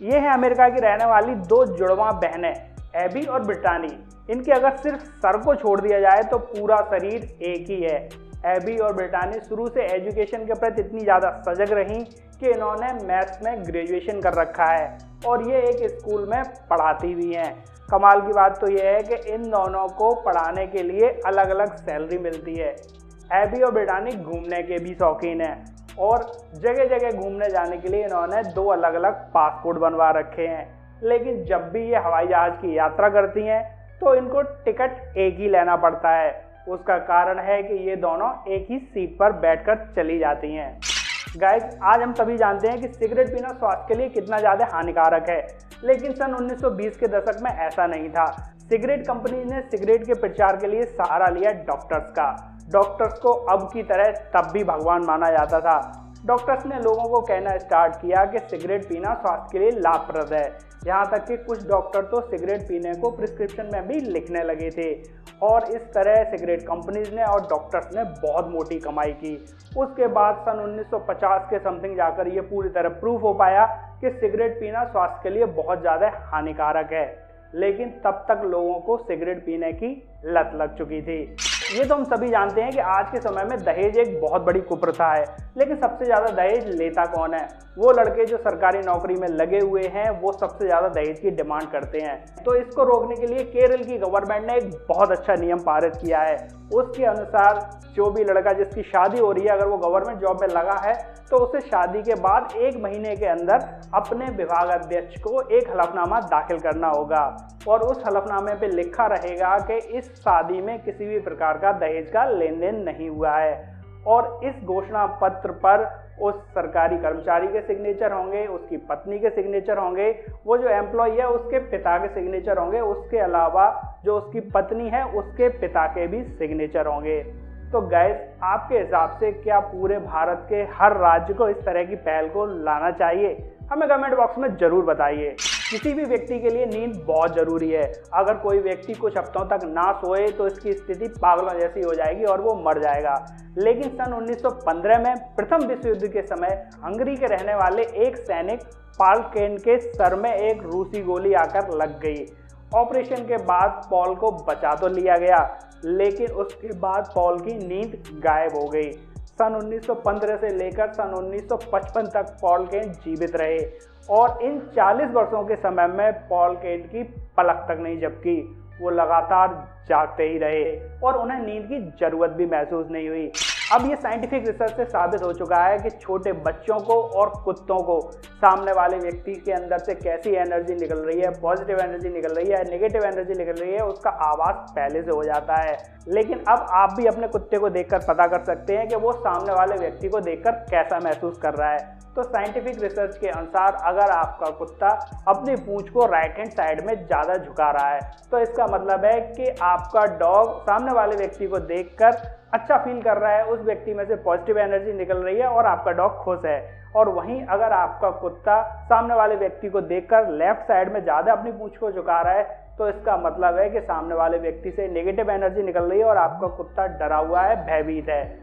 ये है अमेरिका की रहने वाली दो जुड़वा बहनें, एबी और ब्रिटानी। इनके अगर सिर्फ सर को छोड़ दिया जाए तो पूरा शरीर एक ही है। एबी और ब्रिटानी शुरू से एजुकेशन के प्रति इतनी ज़्यादा सजग रहीं कि इन्होंने मैथ्स में ग्रेजुएशन कर रखा है और ये एक स्कूल में पढ़ाती भी हैं। कमाल की बात तो यह है कि इन दोनों को पढ़ाने के लिए अलग अलग सैलरी मिलती है। एबी और ब्रिटानी घूमने के भी शौकीन हैं और जगह जगह घूमने जाने के लिए इन्होंने दो अलग अलग पासपोर्ट बनवा रखे हैं। लेकिन जब भी ये हवाई जहाज़ की यात्रा करती हैं तो इनको टिकट एक ही लेना पड़ता है। उसका कारण है कि ये दोनों एक ही सीट पर बैठकर चली जाती हैं। गाइस, आज हम सभी जानते हैं कि सिगरेट पीना स्वास्थ्य के लिए कितना ज़्यादा हानिकारक है, लेकिन सन 1920 के दशक में ऐसा नहीं था। सिगरेट कंपनी ने सिगरेट के प्रचार के लिए सहारा लिया डॉक्टर्स का। डॉक्टर्स को अब की तरह तब भी भगवान माना जाता था। डॉक्टर्स ने लोगों को कहना स्टार्ट किया कि सिगरेट पीना स्वास्थ्य के लिए लाभप्रद है। यहाँ तक कि कुछ डॉक्टर तो सिगरेट पीने को प्रिस्क्रिप्शन में भी लिखने लगे थे और इस तरह सिगरेट कंपनीज ने और डॉक्टर्स ने बहुत मोटी कमाई की। उसके बाद सन 1950 के समथिंग जाकर ये पूरी तरह प्रूफ हो पाया कि सिगरेट पीना स्वास्थ्य के लिए बहुत ज़्यादा हानिकारक है, लेकिन तब तक लोगों को सिगरेट पीने की लत लग चुकी थी। ये तो हम सभी जानते हैं कि आज के समय में दहेज एक बहुत बड़ी कुप्रथा है, लेकिन सबसे ज़्यादा दहेज लेता कौन है? वो लड़के जो सरकारी नौकरी में लगे हुए हैं, वो सबसे ज़्यादा दहेज की डिमांड करते हैं। तो इसको रोकने के लिए केरल की गवर्नमेंट ने एक बहुत अच्छा नियम पारित किया है। उसके अनुसार जो भी लड़का जिसकी शादी हो रही है, अगर वो गवर्नमेंट जॉब में लगा है तो उसे शादी के बाद 1 महीने के अंदर अपने विभाग अध्यक्ष को एक हलफनामा दाखिल करना होगा और उस हलफनामे पे लिखा रहेगा कि इस शादी में किसी भी प्रकार का दहेज का लेन देन नहीं हुआ है। और इस घोषणा पत्र पर उस सरकारी कर्मचारी के सिग्नेचर होंगे, उसकी पत्नी के सिग्नेचर होंगे, वो जो एम्प्लॉय है उसके पिता के सिग्नेचर होंगे, उसके अलावा जो उसकी पत्नी है उसके पिता के भी सिग्नेचर होंगे। तो गाइस, आपके हिसाब से क्या पूरे भारत के हर राज्य को इस तरह की पहल को लाना चाहिए? हमें कमेंट बॉक्स में जरूर बताइए। किसी भी व्यक्ति के लिए नींद बहुत ज़रूरी है। अगर कोई व्यक्ति कुछ हफ्तों तक ना सोए तो इसकी स्थिति पागलों जैसी हो जाएगी और वो मर जाएगा। लेकिन सन 1915 में प्रथम विश्व युद्ध के समय हंगरी के रहने वाले एक सैनिक पॉल केन के सर में एक रूसी गोली आकर लग गई। ऑपरेशन के बाद पॉल को बचा तो लिया गया, लेकिन उसके बाद पॉल की नींद गायब हो गई। सन 1915 से लेकर सन 1955 तक पॉल केन जीवित रहे और इन 40 वर्षों के समय में पॉल केन की पलक तक नहीं झपकी। वो लगातार जागते ही रहे और उन्हें नींद की जरूरत भी महसूस नहीं हुई। अब ये साइंटिफिक रिसर्च से साबित हो चुका है कि छोटे बच्चों को और कुत्तों को सामने वाले व्यक्ति के अंदर से कैसी एनर्जी निकल रही है, पॉजिटिव एनर्जी निकल रही है, नेगेटिव एनर्जी निकल रही है, उसका आवाज़ पहले से हो जाता है। लेकिन अब आप भी अपने कुत्ते को देखकर पता कर सकते हैं कि वो सामने वाले व्यक्ति को देखकर कैसा महसूस कर रहा है। तो साइंटिफिक रिसर्च के अनुसार अगर आपका कुत्ता अपनी पूंछ को राइट हैंड साइड में ज़्यादा झुका रहा है तो इसका मतलब है कि आपका डॉग सामने वाले व्यक्ति को देखकर अच्छा फील कर रहा है, उस व्यक्ति में से पॉजिटिव एनर्जी निकल रही है और आपका डॉग खुश है। और वहीं अगर आपका कुत्ता सामने वाले व्यक्ति को देखकर लेफ्ट साइड में ज़्यादा अपनी पूंछ को झुका रहा है तो इसका मतलब है कि सामने वाले व्यक्ति से नेगेटिव एनर्जी निकल रही है और आपका कुत्ता डरा हुआ है, भयभीत है।